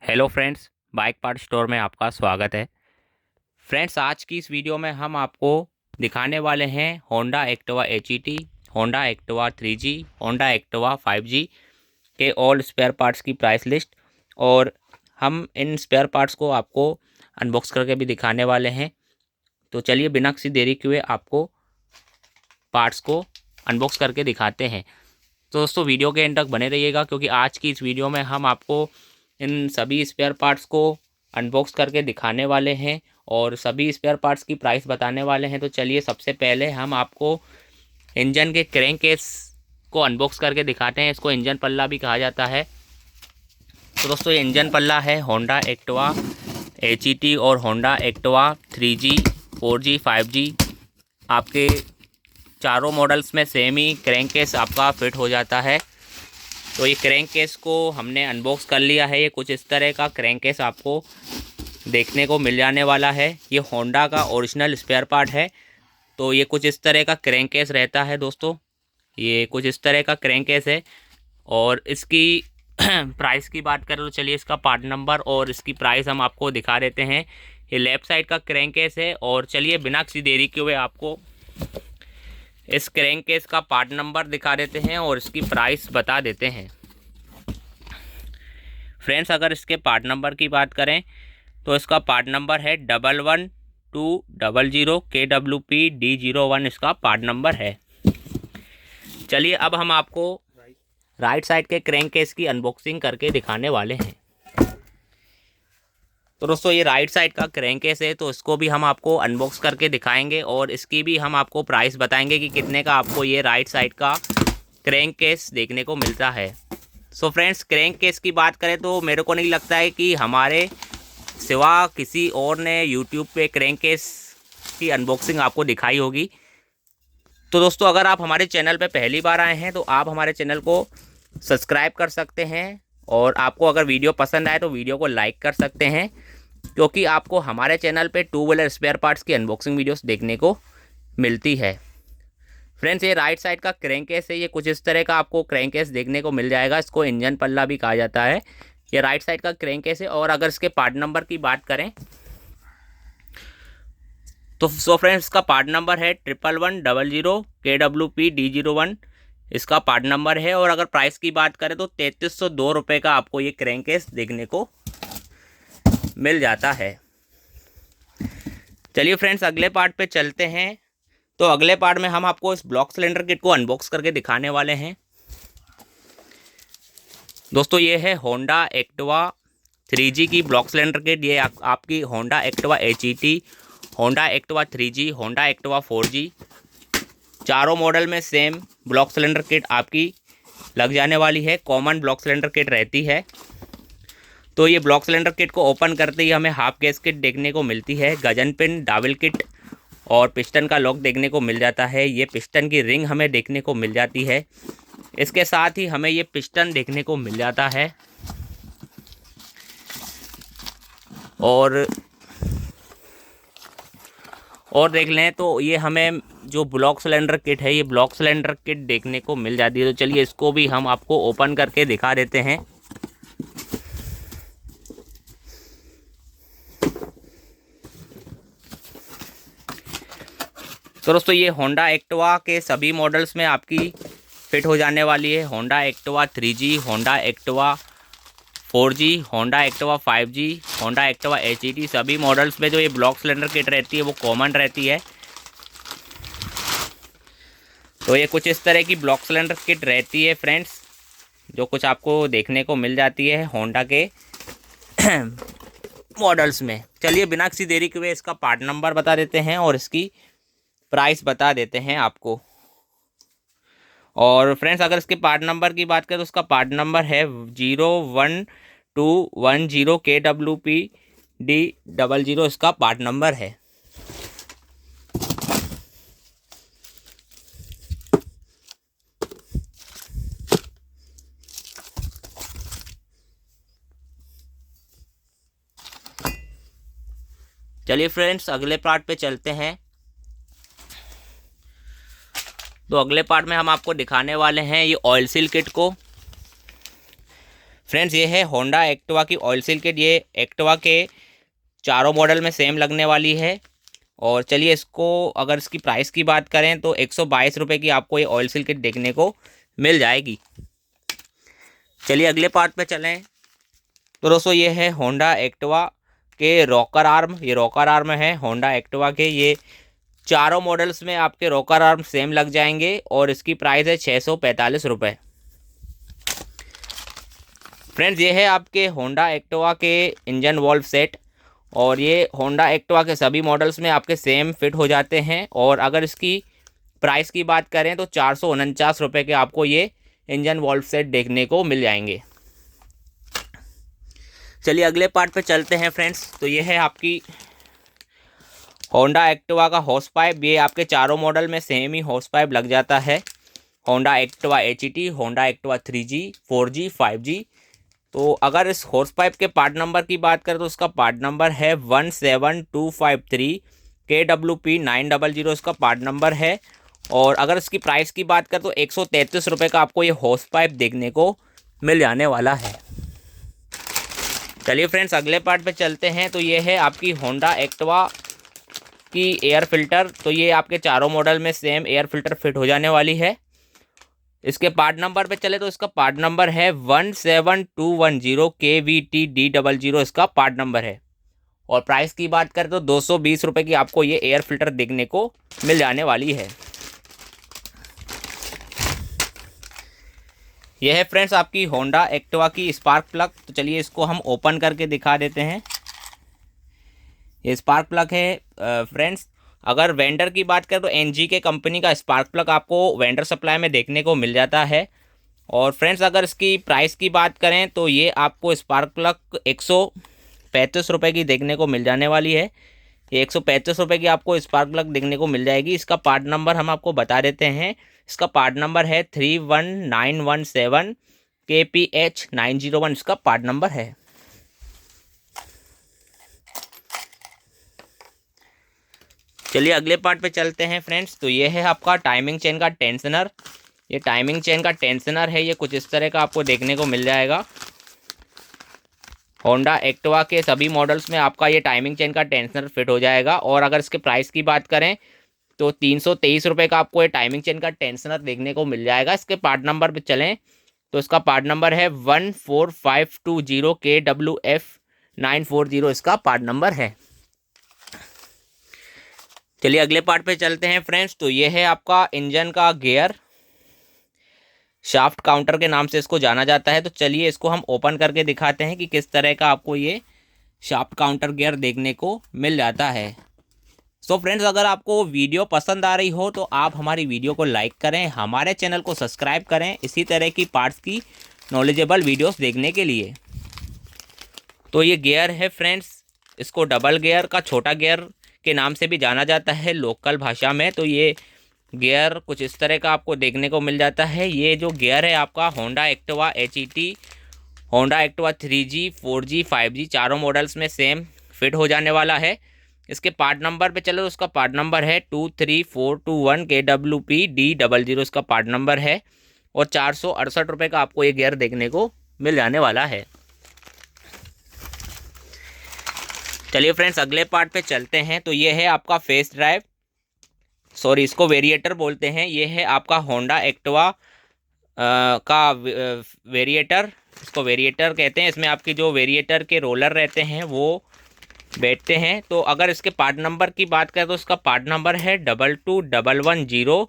Hello friends, bike part store में आपका स्वागत है। फ्रेंड्स, आज की इस वीडियो में हम आपको दिखाने वाले हैं Honda Activa HET, Honda Activa 3G, Honda Activa 5G के ऑल स्पेयर पार्ट्स की प्राइस लिस्ट। और हम इन स्पेयर पार्ट्स को आपको अनबॉक्स करके भी दिखाने वाले हैं। तो चलिए बिना किसी देरी के हुए आपको पार्ट्स को अनबॉक्स करके दिखाते हैं। तो दोस्तों वीडियो के एंड तक बने रहिएगा, क्योंकि आज की इस वीडियो में हम आपको इन सभी स्पेयर पार्ट्स को अनबॉक्स करके दिखाने वाले हैं और सभी स्पेयर पार्ट्स की प्राइस बताने वाले हैं। तो चलिए सबसे पहले हम आपको इंजन के क्रैंक केस को अनबॉक्स करके दिखाते हैं। इसको इंजन पल्ला भी कहा जाता है। तो दोस्तों ये इंजन पल्ला है होंडा एक्टिवा HET और Honda Activa 3G, 4G, 5G। आपके चारों मॉडल्स में सेम ही क्रैंक केस आपका फिट हो जाता है। तो ये क्रैंक केस को हमने अनबॉक्स कर लिया है। ये कुछ इस तरह का क्रैंक केस आपको देखने को मिल जाने वाला है। ये होंडा का ओरिजिनल स्पेयर पार्ट है। तो ये कुछ इस तरह का क्रैंक केस रहता है दोस्तों। ये कुछ इस तरह का क्रैंक केस है। और इसकी प्राइस की बात करें तो चलिए इसका पार्ट नंबर और इसकी प्राइस हम आपको दिखा देते हैं। ये लेफ़्ट साइड का क्रैंक केस है। और चलिए बिना किसी देरी के हुए आपको इस क्रैंक केस का पार्ट नंबर दिखा देते हैं और इसकी प्राइस बता देते हैं। फ्रेंड्स, अगर इसके पार्ट नंबर की बात करें तो इसका पार्ट नंबर है 11200 KWP-D01। इसका पार्ट नंबर है। चलिए अब हम आपको राइट साइड के क्रैंक केस की अनबॉक्सिंग करके दिखाने वाले हैं। तो दोस्तों ये राइट साइड का क्रैंक केस है, तो इसको भी हम आपको अनबॉक्स करके दिखाएंगे और इसकी भी हम आपको प्राइस बताएंगे कि कितने का आपको ये राइट साइड का क्रैंक केस देखने को मिलता है। सो फ्रेंड्स, क्रैंक केस की बात करें तो मेरे को नहीं लगता है कि हमारे सिवा किसी और ने यूट्यूब पे क्रैंक केस की अनबॉक्सिंग आपको दिखाई होगी। तो दोस्तों अगर आप हमारे चैनल पे पहली बार आए हैं तो आप हमारे चैनल को सब्सक्राइब कर सकते हैं। और आपको अगर वीडियो पसंद आए तो वीडियो को लाइक कर सकते हैं, क्योंकि आपको हमारे चैनल पे टू व्हीलर स्पेयर पार्ट्स की अनबॉक्सिंग वीडियोस देखने को मिलती है। फ्रेंड्स, ये राइट साइड का क्रैंक केस है। ये कुछ इस तरह का आपको क्रैंक केस देखने को मिल जाएगा। इसको इंजन पल्ला भी कहा जाता है। ये राइट साइड का क्रैंक केस है। और अगर इसके पार्ट नंबर की बात करें तो फ्रेंड्स इसका पार्ट नंबर है 11100 KWP-D01। इसका पार्ट नंबर है। और अगर प्राइस की बात करें तो 3302 रुपये का आपको ये क्रैंक केस देखने को मिल जाता है। चलिए फ्रेंड्स अगले पार्ट पे चलते हैं। तो अगले पार्ट में हम आपको इस ब्लॉक सिलेंडर किट को अनबॉक्स करके दिखाने वाले हैं। दोस्तों ये है होंडा एक्टिवा 3G की ब्लॉक सिलेंडर किट। ये आपकी Honda Activa HET, Honda Activa 3G, Honda Activa 4G चारों मॉडल में सेम ब्लॉक सिलेंडर किट आपकी लग जाने वाली है। कॉमन ब्लॉक सिलेंडर किट रहती है। तो ये ब्लॉक सिलेंडर किट को ओपन करते ही हमें हाफ गैस किट देखने को मिलती है। गजन पिन, डावल किट और पिस्टन का लॉक देखने को मिल जाता है। ये पिस्टन की रिंग हमें देखने को मिल जाती है। इसके साथ ही हमें ये पिस्टन देखने को मिल जाता है। और देख लें तो ये हमें जो ब्लॉक सिलेंडर किट है, ये ब्लॉक सिलेंडर किट देखने को मिल जाती है। तो चलिए इसको भी हम आपको ओपन करके दिखा देते हैं। तो दोस्तों ये होंडा एक्टिवा के सभी मॉडल्स में आपकी फिट हो जाने वाली है। Honda Activa 3G, Honda Activa 4G, Honda Activa 5G, Honda Activa HET सभी मॉडल्स में जो ये ब्लॉक सिलेंडर किट रहती है वो कॉमन रहती है। तो ये कुछ इस तरह की ब्लॉक सिलेंडर किट रहती है फ्रेंड्स, जो कुछ आपको देखने को मिल जाती है होंडा के मॉडल्स में। चलिए बिना किसी देरी के हुए इसका पार्ट नंबर बता देते हैं और इसकी प्राइस बता देते हैं आपको। और फ्रेंड्स अगर इसके पार्ट नंबर की बात करें तो उसका पार्ट नंबर है 01210 KWP-D00। इसका पार्ट नंबर है। चलिए फ्रेंड्स अगले पार्ट पे चलते हैं। तो अगले पार्ट में हम आपको दिखाने वाले हैं ये ऑयल सील किट को। फ्रेंड्स ये है होंडा एक्टिवा की ऑयल सील किट। ये एक्टिवा के चारों मॉडल में सेम लगने वाली है। और चलिए इसको अगर इसकी प्राइस की बात करें तो 122 रुपये की आपको ये ऑयल सील किट देखने को मिल जाएगी। चलिए अगले पार्ट पे चलें। तो दोस्तों ये है होंडा एक्टिवा के रॉकर आर्म। ये रॉकर आर्म है होंडा एक्टिवा के। ये चारों मॉडल्स में आपके रॉकर आर्म सेम लग जाएंगे और इसकी प्राइस है 645 रुपये। फ्रेंड्स ये है आपके होंडा एक्टिवा के इंजन वॉल्व सेट। और ये होंडा एक्टिवा के सभी मॉडल्स में आपके सेम फिट हो जाते हैं। और अगर इसकी प्राइस की बात करें तो 449 रुपये के आपको ये इंजन वॉल्व सेट देखने को मिल जाएंगे। चलिए अगले पार्ट पे चलते हैं फ्रेंड्स। तो ये है आपकी होंडा एक्टिवा का हॉर्स पाइप। ये आपके चारों मॉडल में सेम ही हॉर्स पाइप लग जाता है। Honda Activa HET, Honda Activa 3G, 4G, 5G। तो अगर इस हॉर्स पाइप के पार्ट नंबर की बात करें तो इसका पार्ट नंबर है 17253, KWP 900 इसका पार्ट नंबर है। और अगर इसकी प्राइस की बात करें तो 133 रुपये का आपको ये हॉर्स पाइप देखने को मिल जाने वाला है। चलिए फ्रेंड्स अगले पार्ट पे चलते हैं। तो ये है आपकी होंडा एक्टिवा की एयर फिल्टर। तो ये आपके चारों मॉडल में सेम एयर फिल्टर फिट हो जाने वाली है। इसके पार्ट नंबर पे चले तो इसका पार्ट नंबर है 17210, KVTD00 इसका पार्ट नंबर है। और प्राइस की बात करें तो 220 रुपये की आपको ये एयर फिल्टर देखने को मिल जाने वाली है। यह है फ्रेंड्स आपकी होंडा एक्टिवा की स्पार्क प्लग। तो चलिए इसको हम ओपन करके दिखा देते हैं। ये स्पार्क प्लग है फ्रेंड्स। अगर वेंडर की बात करें तो एनजी के कंपनी का स्पार्क प्लग आपको वेंडर सप्लाई में देखने को मिल जाता है। और फ्रेंड्स अगर इसकी प्राइस की बात करें तो ये आपको स्पार्क प्लग 135 रुपये की देखने को मिल जाने वाली है। ये 135 रुपये की आपको स्पार्क प्लग देखने को मिल जाएगी। इसका पार्ट नंबर हम आपको बता देते हैं। इसका पार्ट नंबर है 31917, KPH 901 इसका पार्ट नंबर है। चलिए अगले पार्ट पे चलते हैं फ्रेंड्स। तो ये है आपका टाइमिंग चेन का टेंशनर। ये टाइमिंग चेन का टेंशनर है। ये कुछ इस तरह का आपको देखने को मिल जाएगा। होंडा एक्टिवा के सभी मॉडल्स में आपका ये टाइमिंग चेन का टेंशनर फिट हो जाएगा। और अगर इसके प्राइस की बात करें तो 323 रुपये का आपको ये टाइमिंग चेन का टेंशनर देखने को मिल जाएगा। इसके पार्ट नंबर पे चलें तो इसका पार्ट नंबर है 14520, KWF 940 इसका पार्ट नंबर है। चलिए अगले पार्ट पे चलते हैं फ्रेंड्स। तो ये है आपका इंजन का गियर। शाफ्ट काउंटर के नाम से इसको जाना जाता है। तो चलिए इसको हम ओपन करके दिखाते हैं कि किस तरह का आपको ये शाफ्ट काउंटर गियर देखने को मिल जाता है। सो फ्रेंड्स अगर आपको वीडियो पसंद आ रही हो तो आप हमारी वीडियो को लाइक करें, हमारे चैनल को सब्सक्राइब करें इसी तरह की पार्ट्स की नॉलेजेबल वीडियोस देखने के लिए। तो ये गियर है फ्रेंड्स। इसको डबल गियर का छोटा गियर के नाम से भी जाना जाता है लोकल भाषा में। तो ये गियर कुछ इस तरह का आपको देखने को मिल जाता है। ये जो गियर है आपका Honda Activa HET, Honda Activa 3G, 4G, 5G चारों मॉडल्स में सेम फिट हो जाने वाला है। इसके पार्ट नंबर पे चलो, उसका पार्ट नंबर है 23421, KWP D00 इसका पार्ट नंबर है। और 468 रुपये का आपको ये गियर देखने को मिल जाने वाला है। चलिए फ्रेंड्स अगले पार्ट पे चलते हैं। तो ये है आपका फेस ड्राइव, सॉरी इसको वेरिएटर बोलते हैं। ये है आपका होंडा एक्टिवा का वेरिएटर, इसको वेरिएटर कहते हैं। इसमें आपकी जो वेरिएटर के रोलर रहते हैं वो बैठते हैं। तो अगर इसके पार्ट नंबर की बात करें तो इसका पार्ट नंबर है 22110,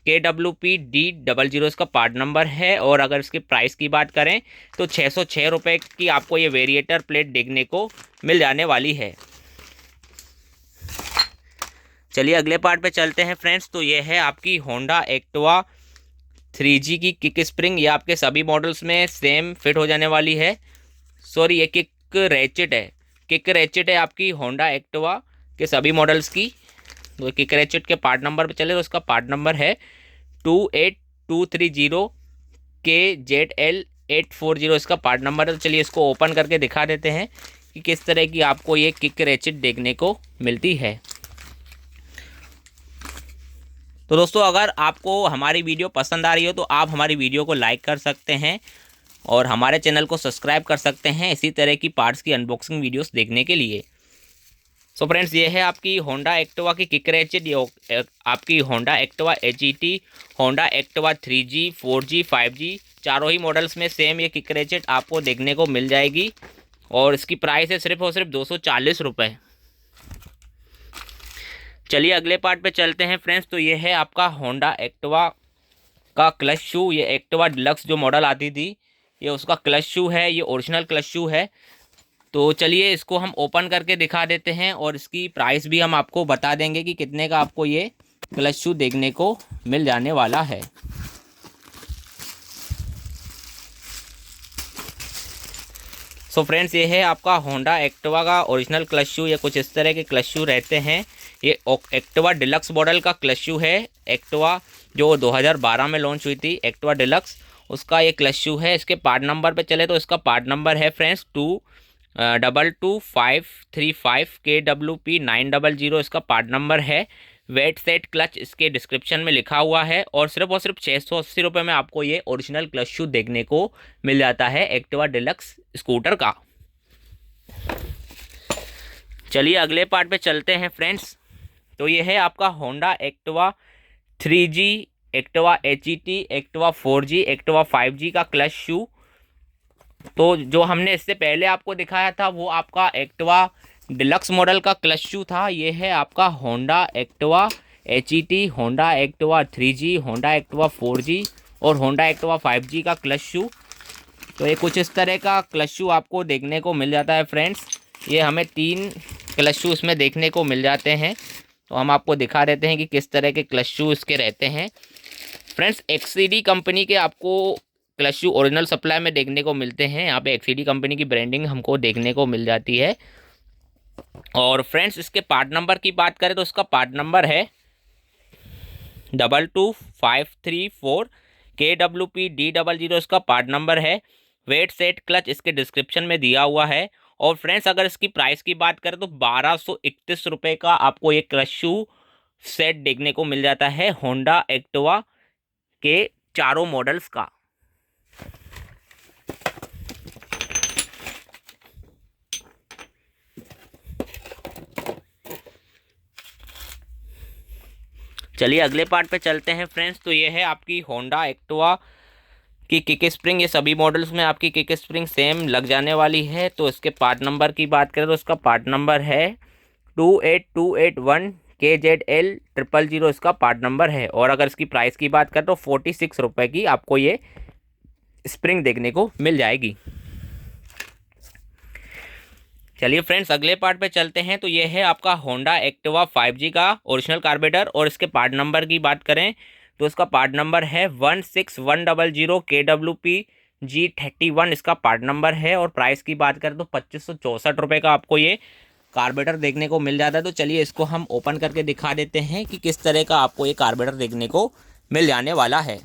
KWP D00 इसका पार्ट नंबर है। और अगर इसकी प्राइस की बात करें तो 606 रुपये की आपको ये वेरिएटर प्लेट देखने को मिल जाने वाली है। चलिए अगले पार्ट पे चलते हैं फ्रेंड्स। तो ये है आपकी होंडा एक्टिवा 3G की किक स्प्रिंग। ये आपके सभी मॉडल्स में सेम फिट हो जाने वाली है। सॉरी ये किक रैचेट है, किक रैचेट है आपकी होंडा एक्टिवा के सभी मॉडल्स की। तो किक रैचेट के पार्ट नंबर पे चले तो उसका पार्ट नंबर है 28230, KZL 840 इसका पार्ट नंबर है। तो चलिए इसको ओपन करके दिखा देते हैं कि किस तरह की आपको ये किक रैचेट देखने को मिलती है। तो दोस्तों अगर आपको हमारी वीडियो पसंद आ रही हो तो आप हमारी वीडियो को लाइक कर सकते हैं, और हमारे चैनल को सब्सक्राइब कर सकते हैं इसी तरह की पार्ट्स की अनबॉक्सिंग वीडियोस देखने के लिए। सो फ्रेंड्स, ये है आपकी होंडा एक्टिवा की किक रेचेट, ये आपकी Honda Activa HET, Honda Activa 3G 4G 5G चारों ही मॉडल्स में सेम ये किक रेचेट आपको देखने को मिल जाएगी और इसकी प्राइस है सिर्फ और सिर्फ 240 रुपये। चलिए अगले पार्ट पे चलते हैं फ्रेंड्स। तो ये है आपका होंडा एक्टिवा का क्लच शू। ये एक्टिवा डिलक्स जो मॉडल आती थी, ये उसका क्लच शू है, ये ओरिजिनल क्लच शू है। तो चलिए इसको हम ओपन करके दिखा देते हैं और इसकी प्राइस भी हम आपको बता देंगे कि कितने का आपको ये क्लच शू देखने को मिल जाने वाला है। सो फ्रेंड्स, ये है आपका होंडा एक्टिवा का ओरिजिनल क्लच शू। ये कुछ इस तरह के क्लच शू रहते हैं। ये एक्टिवा डिलक्स मॉडल का क्लच शू है। एक्टिवा जो 2012 में लॉन्च हुई थी, एक्टिवा डिलक्स, उसका ये क्लच शू है। इसके पार्ट नंबर पे चले तो इसका पार्ट नंबर है फ्रेंड्स 222535 KWP 900 इसका पार्ट नंबर है। वेट सेट क्लच इसके डिस्क्रिप्शन में लिखा हुआ है और सिर्फ 680 रुपये में आपको ये ओरिजिनल क्लच शू देखने को मिल जाता है एक्टिवा डिलक्स स्कूटर का। चलिए अगले पार्ट पे चलते हैं फ्रेंड्स। तो ये है आपका Honda Activa 3G, Activa HET, Activa 4G, Activa 5G का क्लच शू। तो जो हमने इससे पहले आपको दिखाया था वो आपका एक्टिवा डिलक्स मॉडल का क्लच शू था। ये है आपका Honda Activa HET, Honda Activa 3G, Honda Activa 4G और होंडा एक्टिवा 5G का क्लच शू। तो ये कुछ इस तरह का क्लच शू आपको देखने को मिल जाता है फ्रेंड्स। ये हमें 3 क्लच शू इसमें देखने को मिल जाते हैं। तो हम आपको दिखा देते हैं कि किस तरह के क्लच शू इसके रहते हैं। फ्रेंड्स, एक्सीडी कंपनी के आपको क्लच शू ओरिजिनल सप्लाई में देखने को मिलते हैं। यहाँ पे एक्सीडी कंपनी की ब्रांडिंग हमको देखने को मिल जाती है। और फ्रेंड्स, इसके पार्ट नंबर की बात करें तो इसका पार्ट नंबर है 22534 KWP D00 इसका पार्ट नंबर है। वेट सेट क्लच इसके डिस्क्रिप्शन में दिया हुआ है। और फ्रेंड्स, अगर इसकी प्राइस की बात करें तो 1231 रुपये का आपको ये क्लच शू सेट देखने को मिल जाता है होंडा एक्टिवा के चारों मॉडल्स का। चलिए अगले पार्ट पे चलते हैं फ्रेंड्स। तो ये है आपकी होंडा एक्टिवा की किक स्प्रिंग। ये सभी मॉडल्स में आपकी किक स्प्रिंग सेम लग जाने वाली है। तो इसके पार्ट नंबर की बात करें तो इसका पार्ट नंबर है 28281 KZL 000 इसका पार्ट नंबर है। और अगर इसकी प्राइस की बात करें तो 46 रुपये की आपको ये स्प्रिंग देखने को मिल जाएगी। चलिए फ्रेंड्स अगले पार्ट पे चलते हैं। तो ये है आपका होंडा एक्टिवा 5G का ओरिजिनल कार्बोरेटर। और इसके पार्ट नंबर की बात करें तो इसका पार्ट नंबर है 16100 KWP G31 इसका पार्ट नंबर है। और प्राइस की बात करें तो 2564 रुपये का आपको ये कार्बोरेटर देखने को मिल जाता है। तो चलिए इसको हम ओपन करके दिखा देते हैं कि किस तरह का आपको ये कार्बोरेटर देखने को मिल जाने वाला है।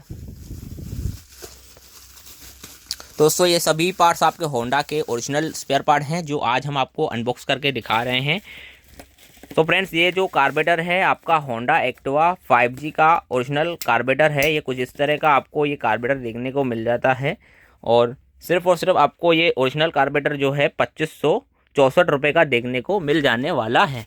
दोस्तों, ये सभी पार्ट्स आपके होंडा के ओरिजिनल स्पेयर पार्ट हैं जो आज हम आपको अनबॉक्स करके दिखा रहे हैं। तो फ्रेंड्स, ये जो कार्बोरेटर है आपका होंडा एक्टिवा 5G का ओरिजिनल कार्बोरेटर है। ये कुछ इस तरह का आपको ये कार्बोरेटर देखने को मिल जाता है। और सिर्फ आपको ये ओरिजिनल कार्बोरेटर जो है 2564 रुपये का देखने को मिल जाने वाला है।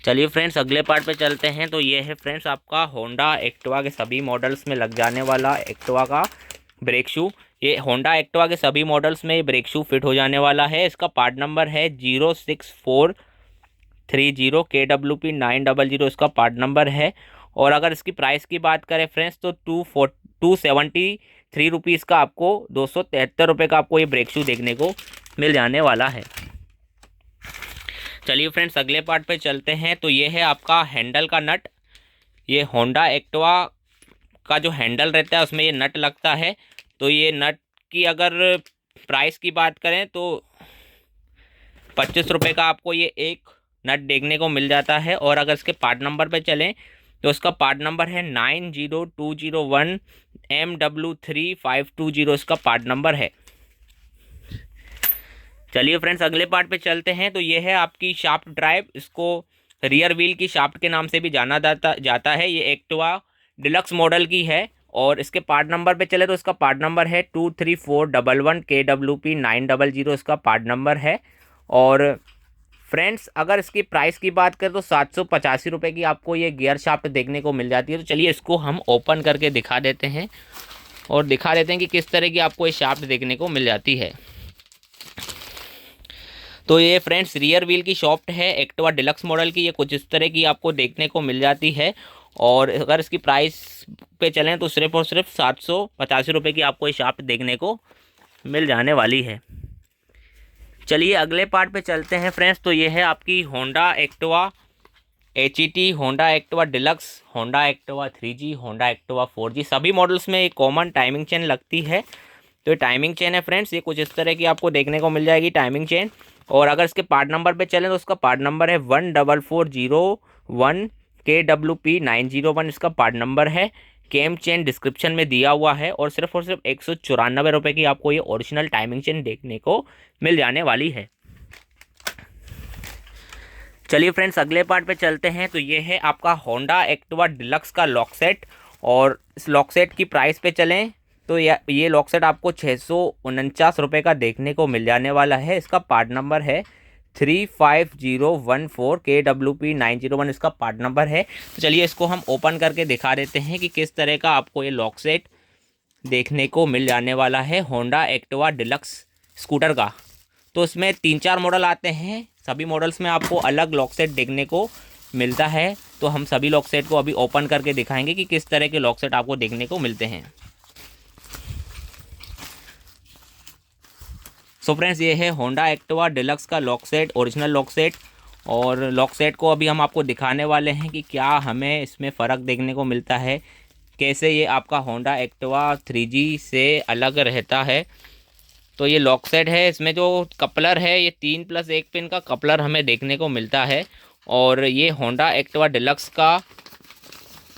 चलिए फ्रेंड्स अगले पार्ट पे चलते हैं। तो ये है फ्रेंड्स आपका होंडा एक्टिवा के सभी मॉडल्स में लग जाने वाला एक्टिवा का ब्रेक शू। ये होंडा एक्टिवा के सभी मॉडल्स में ये ब्रेक शू फिट हो जाने वाला है। इसका पार्ट नंबर है 06430 KWP 900 इसका पार्ट नंबर है। और अगर इसकी प्राइस की बात करें फ्रेंड्स तो 273 रुपीज़ का आपको 273 रुपये का आपको ये ब्रेक शू देखने को मिल जाने वाला है। चलिए फ्रेंड्स अगले पार्ट पे चलते हैं। तो ये है आपका हैंडल का नट। ये होंडा एक्टिवा का जो हैंडल रहता है उसमें ये नट लगता है। तो ये नट की अगर प्राइस की बात करें तो 25 रुपये का आपको ये एक नट देखने को मिल जाता है। और अगर इसके पार्ट नंबर पे चलें तो इसका पार्ट नंबर है 90201 MW3520 इसका पार्ट नंबर है। चलिए फ्रेंड्स अगले पार्ट पे चलते हैं। तो ये है आपकी शाफ्ट ड्राइव। इसको रियर व्हील की शाफ्ट के नाम से भी जाना जाता है। ये एक्टिवा डिलक्स मॉडल की है। और इसके पार्ट नंबर पे चले तो इसका पार्ट नंबर है 23411 KWP900, इसका पार्ट नंबर है। और फ्रेंड्स अगर इसकी प्राइस की बात करें तो 785 रुपये की आपको ये गियर शाफ्ट देखने को मिल जाती है। तो चलिए इसको हम ओपन करके दिखा देते हैं और दिखा देते हैं कि किस तरह की आपको ये शाफ्ट देखने को मिल जाती है। तो ये फ्रेंड्स रियर व्हील की शाफ्ट है एक्टिवा डिलक्स मॉडल की। ये कुछ इस तरह की आपको देखने को मिल जाती है। और अगर इसकी प्राइस पे चलें तो सिर्फ और सिर्फ 785 रुपये की आपको ये शाफ्ट देखने को मिल जाने वाली है। चलिए अगले पार्ट पे चलते हैं फ्रेंड्स। तो ये है आपकी Honda Activa HET, Honda Activa deluxe, Honda Activa 3G, Honda Activa 4G, सभी मॉडल्स में एक कॉमन टाइमिंग चेन लगती है। तो ये टाइमिंग चेन है फ्रेंड्स, ये कुछ इस तरह की आपको देखने को मिल जाएगी टाइमिंग चेन। और अगर इसके पार्ट नंबर पे चलें तो उसका पार्ट नंबर है 14401 KWP901, इसका पार्ट नंबर है। केम चेन डिस्क्रिप्शन में दिया हुआ है। और सिर्फ 194 रुपये की आपको ये ओरिजिनल टाइमिंग चेन देखने को मिल जाने वाली है। चलिए फ्रेंड्स अगले पार्ट पे चलते हैं। तो ये है आपका होंडा एक्टिवा डिलक्स का लॉक सेट। और इस लॉक सेट की प्राइस पे चलें तो ये लॉक सेट आपको 649 रुपये का देखने को मिल जाने वाला है। इसका पार्ट नंबर है 35014 KWP901, इसका पार्ट नंबर है। तो चलिए इसको हम ओपन करके दिखा देते हैं कि किस तरह का आपको ये लॉक सेट देखने को मिल जाने वाला है होंडा एक्टिवा डिलक्स स्कूटर का। तो इसमें 3-4 मॉडल आते हैं, सभी मॉडल्स में आपको अलग लॉक सेट देखने को मिलता है। तो हम सभी लॉक सेट को अभी ओपन करके दिखाएंगे कि किस तरह के लॉक सेट आपको देखने को मिलते हैं। सो फ्रेंड्स ये है होंडा एक्टिवा डिलक्स का lock set, original lock set. और लॉक सेट को अभी हम आपको दिखाने वाले हैं कि क्या हमें इसमें फ़र्क देखने को मिलता है, कैसे ये आपका होंडा एक्टिवा 3G से अलग रहता है। तो ये लॉक सेट है, इसमें जो कपलर है ये 3+1 पिन का कपलर हमें देखने को मिलता है। और ये होंडा एक्टिवा डिलक्स का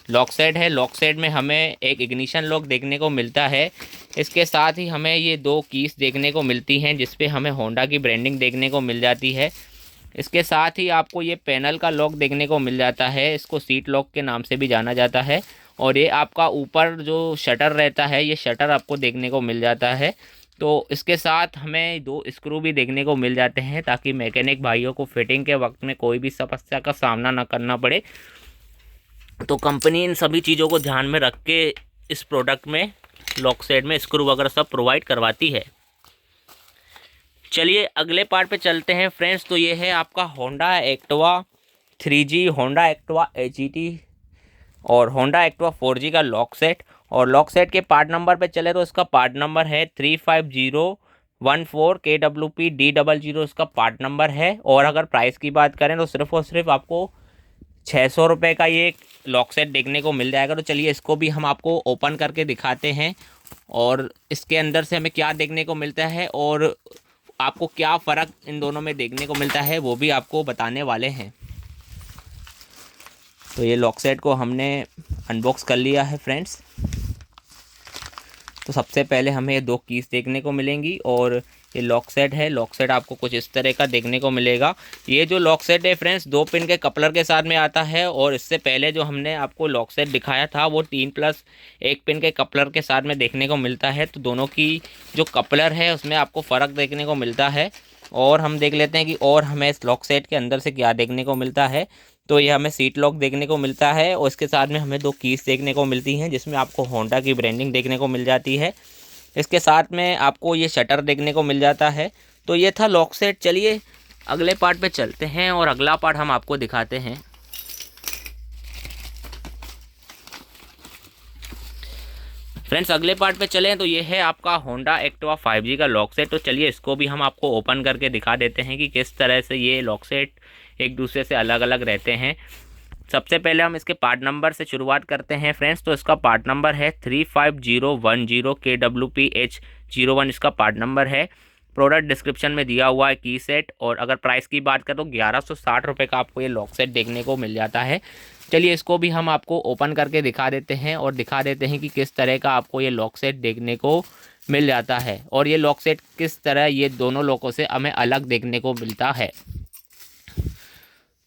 लॉक सेट है। लॉक सेट में हमें एक इग्निशन लॉक देखने को मिलता है। इसके साथ ही हमें ये 2 कीज देखने को मिलती हैं जिस पे हमें होंडा की ब्रांडिंग देखने को मिल जाती है। इसके साथ ही आपको ये पैनल का लॉक देखने को मिल जाता है, इसको सीट लॉक के नाम से भी जाना जाता है। और ये आपका ऊपर जो शटर रहता है ये शटर आपको देखने को मिल जाता है। तो इसके साथ हमें 2 स्क्रू भी देखने को मिल जाते हैं ताकि मैकेनिक भाइयों को फिटिंग के वक्त में कोई भी समस्या का सामना ना करना पड़े। तो कंपनी इन सभी चीज़ों को ध्यान में रख के इस प्रोडक्ट में लॉक सेट में स्क्रू वगैरह सब प्रोवाइड करवाती है। चलिए अगले पार्ट पे चलते हैं फ्रेंड्स। तो ये है आपका Honda Activa 3G, Honda Activa HET और होंडा एक्टिवा 4G का लॉक सेट। और लॉक सेट के पार्ट नंबर पे चले तो इसका पार्ट नंबर है 35014 KWP-D00, इसका पार्ट नंबर है। और अगर प्राइस की बात करें तो सिर्फ और सिर्फ आपको 600 रुपये का ये लॉक सेट देखने को मिल जाएगा। तो चलिए इसको भी हम आपको ओपन करके दिखाते हैं और इसके अंदर से हमें क्या देखने को मिलता है और आपको क्या फ़र्क इन दोनों में देखने को मिलता है वो भी आपको बताने वाले हैं। तो ये लॉक सेट को हमने अनबॉक्स कर लिया है फ्रेंड्स। तो सबसे पहले हमें ये 2 कीज़ देखने को मिलेंगी और ये लॉक सेट है। लॉक सेट आपको कुछ इस तरह का देखने को मिलेगा। ये जो लॉक सेट है फ्रेंड्स 2 पिन के कपलर के साथ में आता है। और इससे पहले जो हमने आपको लॉक सेट दिखाया था वो 3+1 पिन के कपलर के साथ में देखने को मिलता है। तो दोनों की जो कपलर है उसमें आपको फ़र्क देखने को मिलता है। और हम देख लेते हैं कि और हमें इस लॉक सेट के अंदर से क्या देखने को मिलता है। तो ये हमें सीट लॉक देखने को मिलता है और इसके साथ में हमें 2 कीज़ देखने को मिलती हैं जिसमें आपको होंडा की ब्रांडिंग देखने को मिल जाती है। इसके साथ में आपको ये शटर देखने को मिल जाता है। तो ये था लॉक सेट। चलिए अगले पार्ट पे चलते हैं और अगला पार्ट हम आपको दिखाते हैं। फ्रेंड्स अगले पार्ट पे चलें तो ये है आपका होंडा एक्टिवा 5G का लॉक सेट। तो चलिए इसको भी हम आपको ओपन करके दिखा देते हैं कि किस तरह से ये लॉक सेट एक दूसरे से अलग अलग रहते हैं। सबसे पहले हम इसके पार्ट नंबर से शुरुआत करते हैं फ्रेंड्स। तो इसका पार्ट नंबर है 35010 KWP-H01, इसका पार्ट नंबर है। प्रोडक्ट डिस्क्रिप्शन में दिया हुआ है की सेट। और अगर प्राइस की बात करें तो 1160 रुपये का आपको ये लॉक सेट देखने को मिल जाता है। चलिए इसको भी हम आपको ओपन करके दिखा देते हैं और दिखा देते हैं कि किस तरह का आपको ये लॉक सेट देखने को मिल जाता है और ये लॉक सेट किस तरह ये दोनों लॉकों से हमें अलग देखने को मिलता है।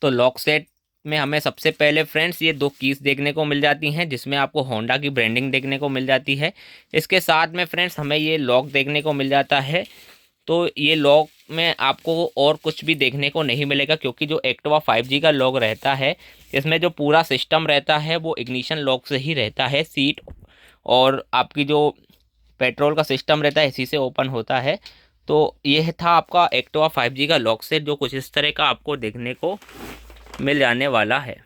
तो लॉक सेट में हमें सबसे पहले फ्रेंड्स ये 2 कीज देखने को मिल जाती हैं, जिसमें आपको होंडा की ब्रांडिंग देखने को मिल जाती है। इसके साथ में फ्रेंड्स हमें ये लॉक देखने को मिल जाता है। तो ये लॉक में आपको और कुछ भी देखने को नहीं मिलेगा, क्योंकि जो एक्टिवा 5G का लॉक रहता है, इसमें जो पूरा सिस्टम रहता है वो इग्निशन लॉक से ही रहता है। सीट और आपकी जो पेट्रोल का सिस्टम रहता है इसी से ओपन होता है। तो यह था आपका एक्टिवा 5G का लॉक सेट, जो कुछ इस तरह का आपको देखने को मिल जाने वाला है।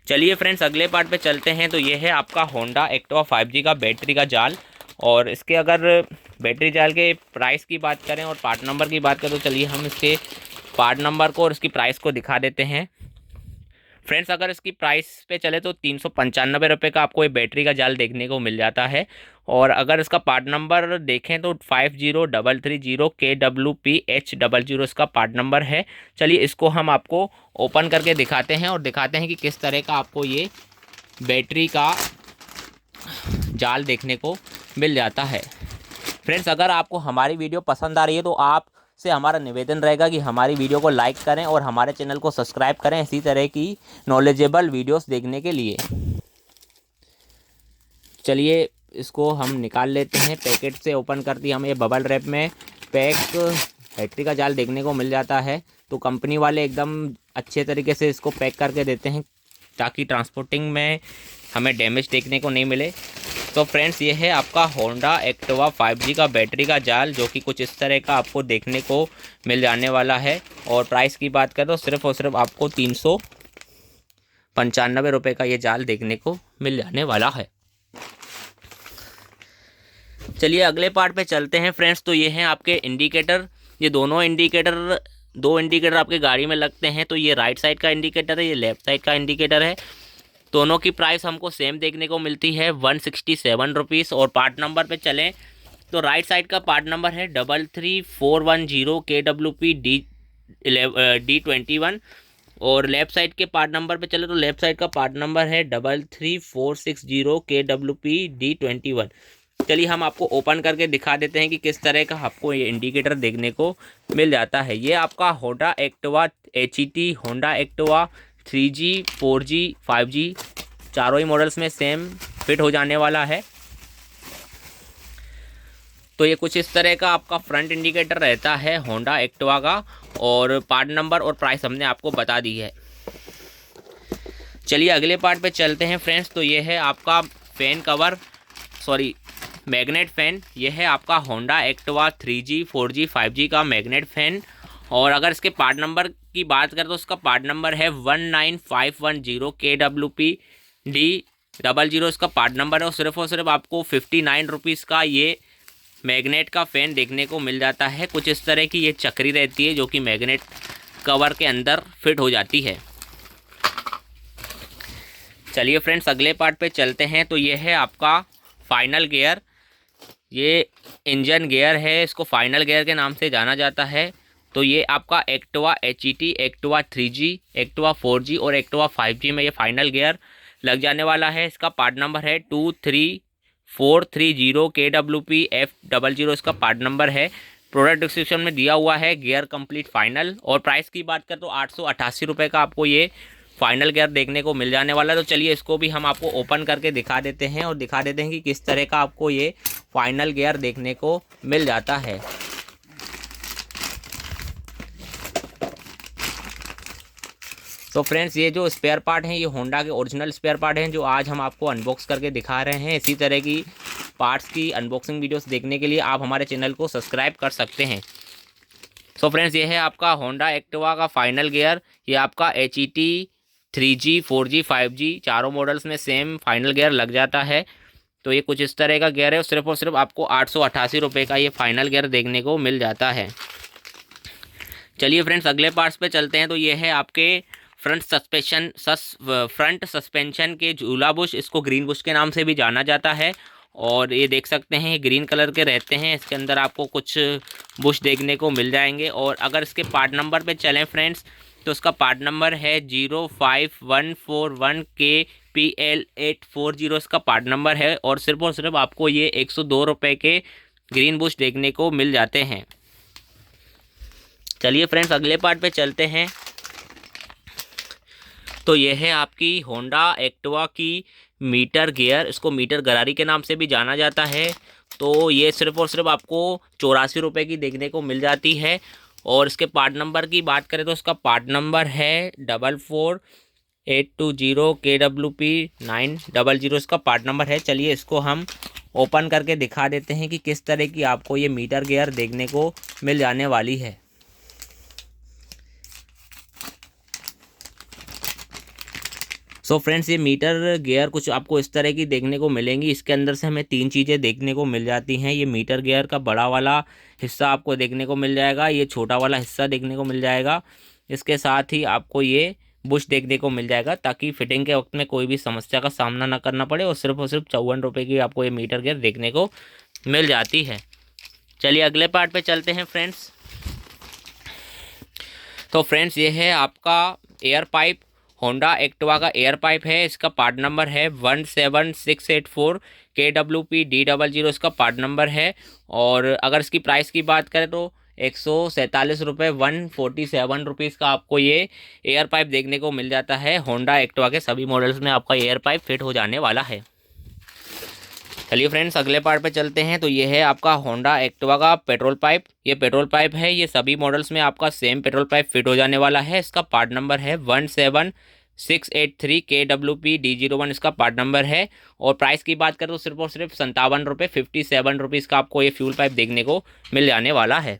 चलिए फ्रेंड्स अगले पार्ट पे चलते हैं। तो ये है आपका होंडा एक्टिवा 5G का बैटरी का जाल। और इसके अगर बैटरी जाल के प्राइस की बात करें और पार्ट नंबर की बात करें, तो चलिए हम इसके पार्ट नंबर को और इसकी प्राइस को दिखा देते हैं। फ्रेंड्स अगर इसकी प्राइस पे चले तो 395 रुपये का आपको ये बैटरी का जाल देखने को मिल जाता है। और अगर इसका पार्ट नंबर देखें तो 5033KWPH00 इसका पार्ट नंबर है। चलिए इसको हम आपको ओपन करके दिखाते हैं और दिखाते हैं कि किस तरह का आपको ये बैटरी का जाल देखने को मिल जाता है। फ्रेंड्स अगर आपको हमारी वीडियो पसंद आ रही है तो आप से हमारा निवेदन रहेगा कि हमारी वीडियो को लाइक करें और हमारे चैनल को सब्सक्राइब करें इसी तरह की नॉलेजेबल वीडियोस देखने के लिए। चलिए इसको हम निकाल लेते हैं पैकेट से। ओपन कर दिया, हमें बबल रैप में पैक बैटरी का जाल देखने को मिल जाता है। तो कंपनी वाले एकदम अच्छे तरीके से इसको पैक करके देते हैं ताकि ट्रांसपोर्टिंग में हमें डैमेज देखने को नहीं मिले। तो फ्रेंड्स ये है आपका होंडा एक्टिवा 5G का बैटरी का जाल, जो कि कुछ इस तरह का आपको देखने को मिल जाने वाला है। और प्राइस की बात करें तो सिर्फ और सिर्फ आपको 395 रुपये का ये जाल देखने को मिल जाने वाला है। चलिए अगले पार्ट पे चलते हैं फ्रेंड्स। तो ये हैं आपके इंडिकेटर। ये दो इंडिकेटर आपके गाड़ी में लगते हैं। तो ये राइट साइड का इंडिकेटर है, ये लेफ्ट साइड का इंडिकेटर है। दोनों की प्राइस हमको सेम देखने को मिलती है 167 रुपीज़। और पार्ट नंबर पे चलें तो राइट साइड का पार्ट नंबर है 33410KWP-D21। और लेफ़्ट साइड के पार्ट नंबर पे चले तो लेफ़्ट साइड का पार्ट नंबर है 33460KWP-D21। चलिए हम आपको ओपन करके दिखा देते हैं कि किस तरह का आपको ये इंडिकेटर देखने को मिल जाता है। ये आपका Honda Activa HET, Honda Activa 3G, 4G, 5G चारों ही मॉडल्स में सेम फिट हो जाने वाला है। तो ये कुछ इस तरह का आपका फ्रंट इंडिकेटर रहता है होंडा एक्टिवा का। और पार्ट नंबर और प्राइस हमने आपको बता दी है। चलिए अगले पार्ट पे चलते हैं फ्रेंड्स। तो ये है आपका मैग्नेट फ़ैन। ये है आपका Honda Activa 3G, 4G, 5G का मैग्नेट फ़ैन। और अगर इसके पार्ट नंबर की बात करें तो इसका पार्ट नंबर है 19510KWP-D00 इसका पार्ट नंबर है। और सिर्फ आपको 59 रुपीज़ का ये मैग्नेट का फ़ैन देखने को मिल जाता है। कुछ इस तरह की ये चक्री रहती है जो कि मैग्नेट कवर के अंदर फिट हो जाती है। चलिए फ्रेंड्स अगले पार्ट पे चलते हैं। तो ये है आपका फाइनल गियर। ये इंजन गियर है, इसको फाइनल गियर के नाम से जाना जाता है। तो ये आपका Activa HET, Activa 3G, Activa 4G और एक्टिवा 5G में ये फाइनल गियर लग जाने वाला है। इसका पार्ट नंबर है 23430KWP-F00 इसका पार्ट नंबर है। प्रोडक्ट डिस्क्रिप्शन में दिया हुआ है गियर कंप्लीट फाइनल। और प्राइस की बात करें तो 888 रुपये का आपको ये फाइनल गियर देखने को मिल जाने वाला है। तो चलिए इसको भी हम आपको ओपन करके दिखा देते हैं और दिखा देते हैं कि किस तरह का आपको ये फाइनल गियर देखने को मिल जाता है। तो फ्रेंड्स ये जो स्पेयर पार्ट हैं ये होंडा के ओरिजिनल स्पेयर पार्ट हैं, जो आज हम आपको अनबॉक्स करके दिखा रहे हैं। इसी तरह की पार्ट्स की अनबॉक्सिंग वीडियोस देखने के लिए आप हमारे चैनल को सब्सक्राइब कर सकते हैं। सो फ्रेंड्स ये है आपका होंडा एक्टिवा का फाइनल गियर। ये आपका HET 3G, 4G, 5G चारों मॉडल्स में सेम फाइनल गियर लग जाता है। तो ये कुछ इस तरह का गियर है और सिर्फ आपको 888 रुपये का ये फाइनल गियर देखने को मिल जाता है। चलिए फ्रेंड्स अगले पार्ट्स पे चलते हैं। तो ये है आपके फ्रंट सस्पेंशन के झूला बुश, इसको ग्रीन बुश के नाम से भी जाना जाता है। और ये देख सकते हैं ग्रीन कलर के रहते हैं, इसके अंदर आपको कुछ बुश देखने को मिल जाएंगे। और अगर इसके पार्ट नंबर पे चलें फ्रेंड्स तो इसका पार्ट नंबर है 05141KPL840 इसका पार्ट नंबर है। और सिर्फ आपको ये 102 रुपये के ग्रीन बुश देखने को मिल जाते हैं। चलिए फ्रेंड्स अगले पार्ट पे चलते हैं। तो यह है आपकी होंडा एक्टिवा की मीटर गियर, इसको मीटर गरारी के नाम से भी जाना जाता है। तो ये सिर्फ़ और सिर्फ आपको 84 रुपये की देखने को मिल जाती है। और इसके पार्ट नंबर की बात करें तो इसका पार्ट नंबर है 44,820 KWP 900, इसका पार्ट नंबर है। चलिए इसको हम ओपन करके दिखा देते हैं कि किस तरह की आपको ये मीटर गियर देखने को मिल जाने वाली है। सो फ्रेंड्स, ये मीटर गियर कुछ आपको इस तरह की देखने को मिलेंगी। इसके अंदर से हमें 3 चीज़ें देखने को मिल जाती हैं। ये मीटर गियर का बड़ा वाला हिस्सा आपको देखने को मिल जाएगा, ये छोटा वाला हिस्सा देखने को मिल जाएगा। इसके साथ ही आपको ये बुश देखने को मिल जाएगा, ताकि फिटिंग के वक्त में कोई भी समस्या का सामना ना करना पड़े। और सिर्फ 54 रुपये की आपको ये मीटर गियर देखने को मिल जाती है। चलिए अगले पार्ट पे चलते हैं फ्रेंड्स। तो फ्रेंड्स, ये है आपका एयर पाइप, होंडा एक्टिवा का एयर पाइप है। इसका पार्ट नंबर है 17684 KWP D00, इसका पार्ट नंबर है। और अगर इसकी प्राइस की बात करें तो 147 रुपये 147 रुपीज़ का आपको ये एयर पाइप देखने को मिल जाता है। होंडा एक्टिवा के सभी मॉडल्स में आपका एयर पाइप फिट हो जाने वाला है। चलिए फ्रेंड्स अगले पार्ट पे चलते हैं। तो ये है आपका होंडा एक्टिवा का पेट्रोल पाइप। ये पेट्रोल पाइप है, ये सभी मॉडल्स में आपका सेम पेट्रोल पाइप फिट हो जाने वाला है। इसका पार्ट नंबर है 17683 KWP D01, इसका पार्ट नंबर है। और प्राइस की बात करें तो सिर्फ और सिर्फ 57 रुपये 57 रुपीज़ का आपको ये फ्यूल पाइप देखने को मिल जाने वाला है।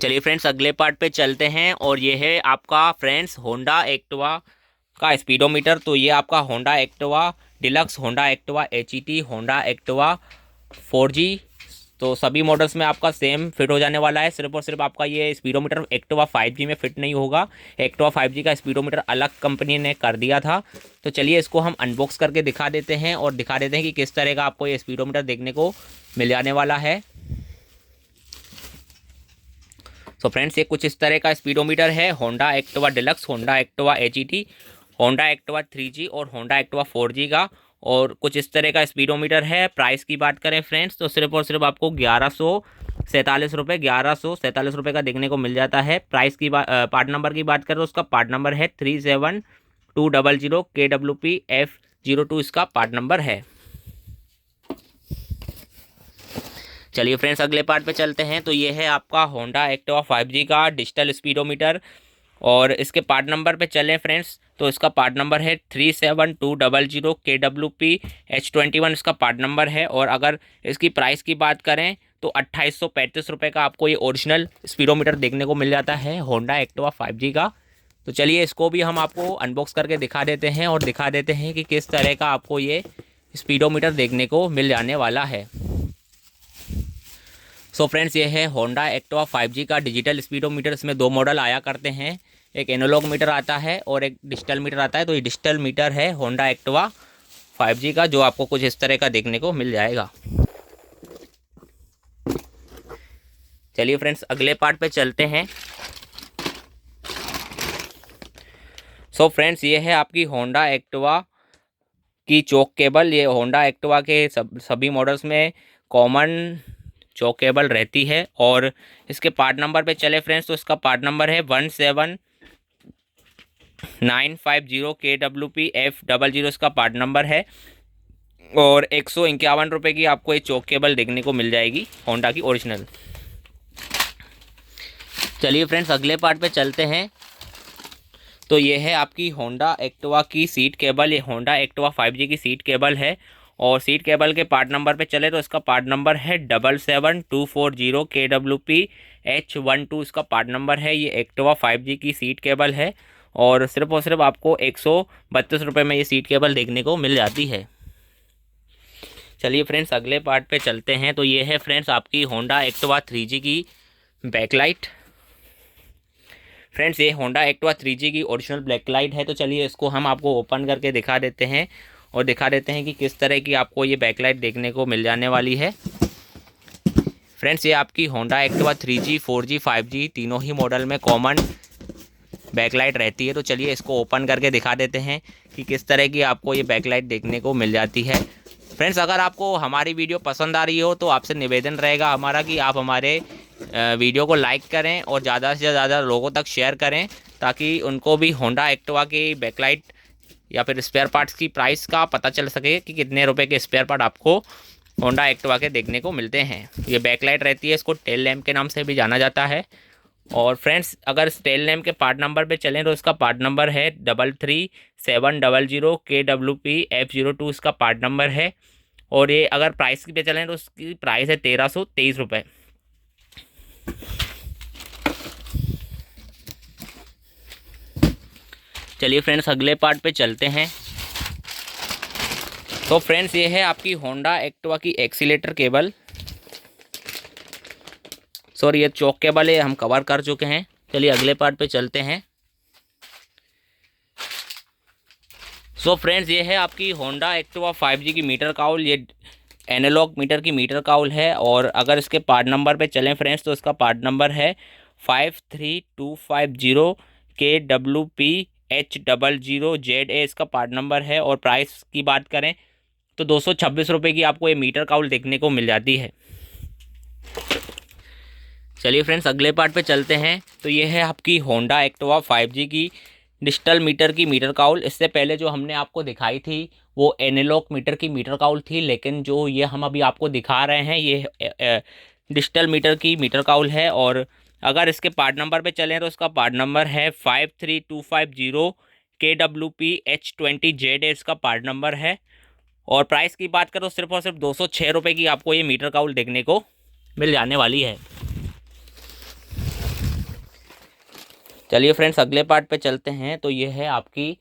चलिए फ्रेंड्स अगले पार्ट पे चलते हैं। और ये है आपका फ्रेंड्स होंडा एक्टिवा का स्पीडोमीटर। तो ये आपका Honda Activa deluxe, Honda Activa HET, Honda Activa 4G, तो सभी मॉडल्स में आपका सेम फिट हो जाने वाला है। सिर्फ और सिर्फ आपका ये स्पीडोमीटर एक्टिवा 5G में फिट नहीं होगा। एक्टिवा 5G का स्पीडोमीटर अलग कंपनी ने कर दिया था। तो चलिए इसको हम अनबॉक्स करके दिखा देते हैं और दिखा देते हैं कि किस तरह का आपको ये स्पीडोमीटर देखने को मिल जाने वाला है। तो फ्रेंड्स, ये कुछ इस तरह का स्पीडोमीटर है। Honda Activa deluxe, Honda Activa HET, Honda Activa 3G और होंडा एक्टिवा 4G का, और कुछ इस तरह का स्पीडोमीटर है। प्राइस की बात करें फ्रेंड्स तो सिर्फ और सिर्फ आपको 1147 रुपये का देखने को मिल जाता है। प्राइस की पार्ट नंबर की बात करें तो उसका पार्ट नंबर है 37200 KWP F02, इसका पार्ट नंबर है। चलिए फ्रेंड्स अगले पार्ट पे चलते हैं। तो ये है आपका होंडा एक्टिवा 5G का डिजिटल स्पीडोमीटर। और इसके पार्ट नंबर पे चलें फ्रेंड्स तो इसका पार्ट नंबर है 37200 KWP H21, इसका पार्ट नंबर है। और अगर इसकी प्राइस की बात करें तो 2835 रुपये का आपको ये ओरिजिनल स्पीडोमीटर देखने को मिल जाता है होंडा एक्टिवा 5G का। तो चलिए इसको भी हम आपको अनबॉक्स करके दिखा देते हैं और दिखा देते हैं कि किस तरह का आपको ये स्पीडोमीटर देखने को मिल जाने वाला है। सो फ्रेंड्स, ये है होंडा एक्टिवा 5G का डिजिटल स्पीडोमीटर। इसमें 2 मॉडल आया करते हैं, एक एनालॉग मीटर आता है और एक डिजिटल मीटर आता है। तो ये डिजिटल मीटर है होंडा एक्टिवा 5G का, जो आपको कुछ इस तरह का देखने को मिल जाएगा। चलिए फ्रेंड्स अगले पार्ट पे चलते हैं। सो फ्रेंड्स, ये है आपकी होंडा एक्टिवा की चोक केबल। ये होंडा एक्टिवा के सभी मॉडल्स में कॉमन चोक केबल रहती है। और इसके पार्ट नंबर पे चले फ्रेंड्स तो इसका पार्ट नंबर है 17950 KWP F00, इसका पार्ट नंबर है। और 151 रुपये की आपको ये चोक केबल देखने को मिल जाएगी होंडा की ओरिजिनल। चलिए फ्रेंड्स अगले पार्ट पे चलते हैं। तो ये है आपकी होंडा एक्टिवा की सीट केबल। ये होंडा एक्टिवा 5G की सीट केबल है। और सीट केबल के पार्ट नंबर पे चले तो इसका पार्ट नंबर है 77240 KWP H12, इसका पार्ट नंबर है। ये एक्टिवा 5G की सीट केबल है और सिर्फ आपको 132 रुपये में ये सीट केबल देखने को मिल जाती है। चलिए फ्रेंड्स अगले पार्ट पे चलते हैं। तो ये है फ्रेंड्स आपकी होंडा एक्टिवा 3G की बैकलाइट। फ्रेंड्स, ये होंडा एक्टिवा 3G की ओरिजिनल बैकलाइट है। तो चलिए इसको हम आपको ओपन करके दिखा देते हैं और दिखा देते हैं कि किस तरह की आपको ये बैकलाइट देखने को मिल जाने वाली है। फ्रेंड्स, ये आपकी Honda Activa 3G 4G 5G तीनों ही मॉडल में कॉमन बैकलाइट रहती है। तो चलिए इसको ओपन करके दिखा देते हैं कि किस तरह की आपको ये बैकलाइट देखने को मिल जाती है। फ्रेंड्स, अगर आपको हमारी वीडियो पसंद आ रही हो तो आपसे निवेदन रहेगा हमारा कि आप हमारे वीडियो को लाइक करें और ज़्यादा से ज़्यादा लोगों तक शेयर करें, ताकि उनको भी होंडा एक्टिवा की बैकलाइट या फिर स्पेयर पार्ट्स की प्राइस का पता चल सके कि कितने रुपए के स्पेयर पार्ट आपको होंडा एक्टिवा के देखने को मिलते हैं। ये बैकलाइट रहती है, इसको टेल लैम्प के नाम से भी जाना जाता है। और फ्रेंड्स अगर इस टेल लैम्प के पार्ट नंबर पे चलें तो इसका पार्ट नंबर है 33700 KWP-F02 इसका पार्ट नंबर है। और ये अगर प्राइस पे चलें तो उसकी प्राइस है 1323 रुपये। चलिए फ्रेंड्स अगले पार्ट पे चलते हैं। तो फ्रेंड्स ये है आपकी होंडा एक्टिवा की एक्सीलेटर केबल। सॉरी ये चौक केबल है, हम कवर कर चुके हैं। चलिए अगले पार्ट पे चलते हैं। सो फ्रेंड्स ये है आपकी होंडा एक्टिवा 5G की मीटर काउल। ये एनालॉग मीटर की मीटर काउल है। और अगर इसके पार्ट नंबर पे चलें फ्रेंड्स तो इसका पार्ट नंबर है 53250 KWP-H00ZA इसका पार्ट नंबर है। और प्राइस की बात करें तो 226 रुपये की आपको ये मीटर काउल देखने को मिल जाती है। चलिए फ्रेंड्स अगले पार्ट पे चलते हैं। तो ये है आपकी होंडा एक्टिवा 5G की डिजिटल मीटर की मीटर काउल। इससे पहले जो हमने आपको दिखाई थी वो एनालॉग मीटर की मीटर काउल थी, लेकिन जो ये हम अभी आपको दिखा रहे हैं ये डिजिटल मीटर की मीटर काउल है। और अगर इसके पार्ट नंबर पे चलें तो इसका पार्ट नंबर है 53250 KWP-H20ZA इसका पार्ट नंबर है। और प्राइस की बात करो सिर्फ और सिर्फ 206 रुपये की आपको ये मीटर काउल देखने को मिल जाने वाली है। चलिए फ्रेंड्स अगले पार्ट पे चलते हैं। तो ये है आपकी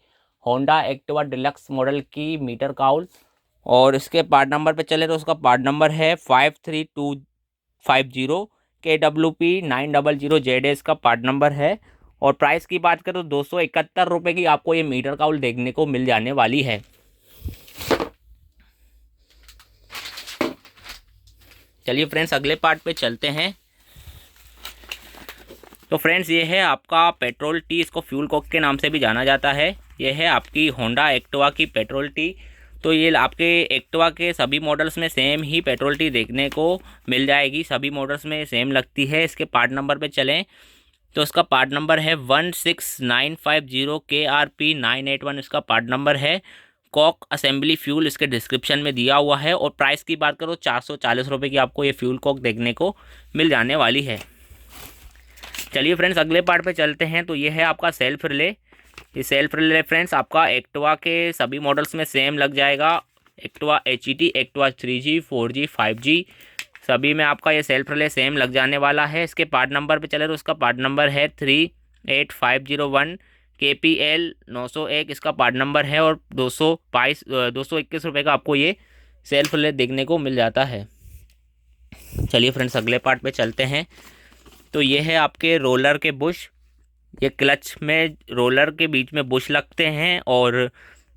होंडा एक्टिवा डिलक्स मॉडल की मीटर काउल। और इसके पार्ट नंबर पे चले तो उसका पार्ट नंबर है 53250 KWP-900ZA इसका पार्ट नंबर है। और प्राइस की बात करें तो 271 रुपये की आपको ये मीटर काउल देखने को मिल जाने वाली है। चलिए फ्रेंड्स अगले पार्ट पे चलते हैं। तो फ्रेंड्स ये है आपका पेट्रोल टी, इसको फ्यूल कॉक के नाम से भी जाना जाता है। ये है आपकी होंडा एक्टिवा की पेट्रोल टी। तो ये आपके एक्टिवा के सभी मॉडल्स में सेम ही पेट्रोल टी देखने को मिल जाएगी, सभी मॉडल्स में सेम लगती है। इसके पार्ट नंबर पे चलें तो इसका पार्ट नंबर है 16950 KRP-981 इसका पार्ट नंबर है। कॉक असेंबली फ्यूल इसके डिस्क्रिप्शन में दिया हुआ है। और प्राइस की बात करो 440 रुपये की आपको ये फ्यूल कॉक देखने को मिल जाने वाली है। चलिए फ्रेंड्स अगले पार्ट पे चलते हैं। तो ये है आपका सेल्फ रिले। ये सेल्फ रिले फ्रेंड्स आपका एक्टिवा के सभी मॉडल्स में सेम लग जाएगा। Activa HET, Activa 3G, 4G, 5G सभी में आपका ये सेल्फ रिले सेम लग जाने वाला है। इसके पार्ट नंबर पे चले तो उसका पार्ट नंबर है 38501 KPL-901 इसका पार्ट नंबर है। और 221 रुपये का आपको ये सेल्फ रिले देखने को मिल जाता है। चलिए फ्रेंड्स अगले पार्ट पे चलते हैं। तो ये है आपके रोलर के बुश। ये क्लच में रोलर के बीच में बुश लगते हैं। और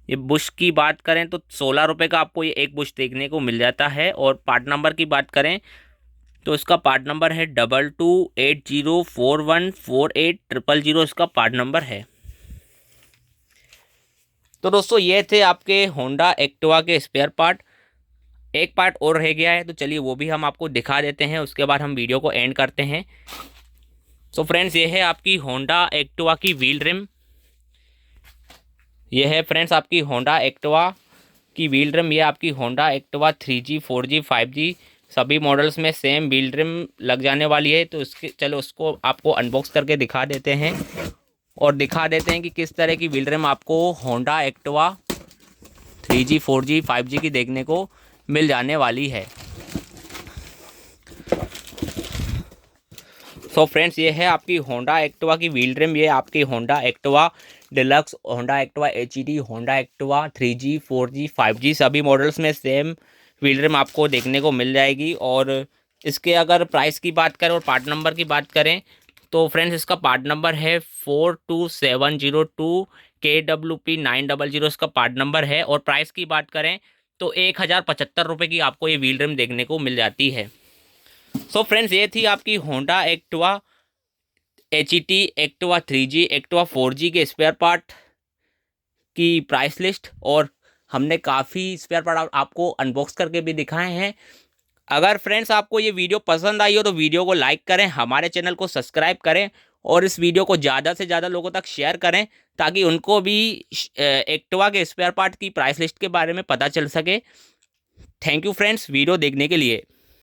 ये बुश की बात करें तो 16 रुपये का आपको ये एक बुश देखने को मिल जाता है। और पार्ट नंबर की बात करें तो इसका पार्ट नंबर है 2280414800 इसका पार्ट नंबर है। तो दोस्तों ये थे आपके होंडा एक्टिवा के स्पेयर पार्ट। एक पार्ट और रह गया है, तो चलिए वो भी हम आपको दिखा देते हैं, उसके बाद हम वीडियो को एंड करते हैं। सो फ्रेंड्स ये है आपकी होंडा एक्टिवा की व्हील रिम। ये है फ्रेंड्स आपकी होंडा एक्टिवा की व्हील रिम। ये आपकी Honda Activa 3G, 4G, 5G सभी मॉडल्स में सेम व्हील रिम लग जाने वाली है। तो इसके चलो उसको आपको अनबॉक्स करके दिखा देते हैं और दिखा देते हैं कि किस तरह की व्हील रिम आपको Honda Activa 3G, 4G, 5G की देखने को मिल जाने वाली है। सो फ्रेंड्स ये है आपकी होंडा एक्टिवा की व्हील रिम। ये आपकी Honda Activa deluxe, Honda Activa HET, Honda Activa 3G, 4G, 5G सभी मॉडल्स में सेम व्हील रिम आपको देखने को मिल जाएगी। और इसके अगर प्राइस की बात करें और पार्ट नंबर की बात करें तो फ्रेंड्स इसका पार्ट नंबर है 42702 KWP-900 इसका पार्ट नंबर है। और प्राइस की बात करें तो 1075 रुपये की आपको ये व्हील रिम देखने को मिल जाती है। सो फ्रेंड्स ये थी आपकी Honda Activa HET, Activa 3G, Activa 4G के स्पेयर पार्ट की प्राइस लिस्ट। और हमने काफ़ी स्पेयर पार्ट आपको अनबॉक्स करके भी दिखाए हैं। अगर फ्रेंड्स आपको ये वीडियो पसंद आई हो तो वीडियो को लाइक करें, हमारे चैनल को सब्सक्राइब करें और इस वीडियो को ज़्यादा से ज़्यादा लोगों तक शेयर करें ताकि उनको भी एक्टिवा के स्पेयर पार्ट की प्राइस लिस्ट के बारे में पता चल सके। थैंक यू फ्रेंड्स वीडियो देखने के लिए।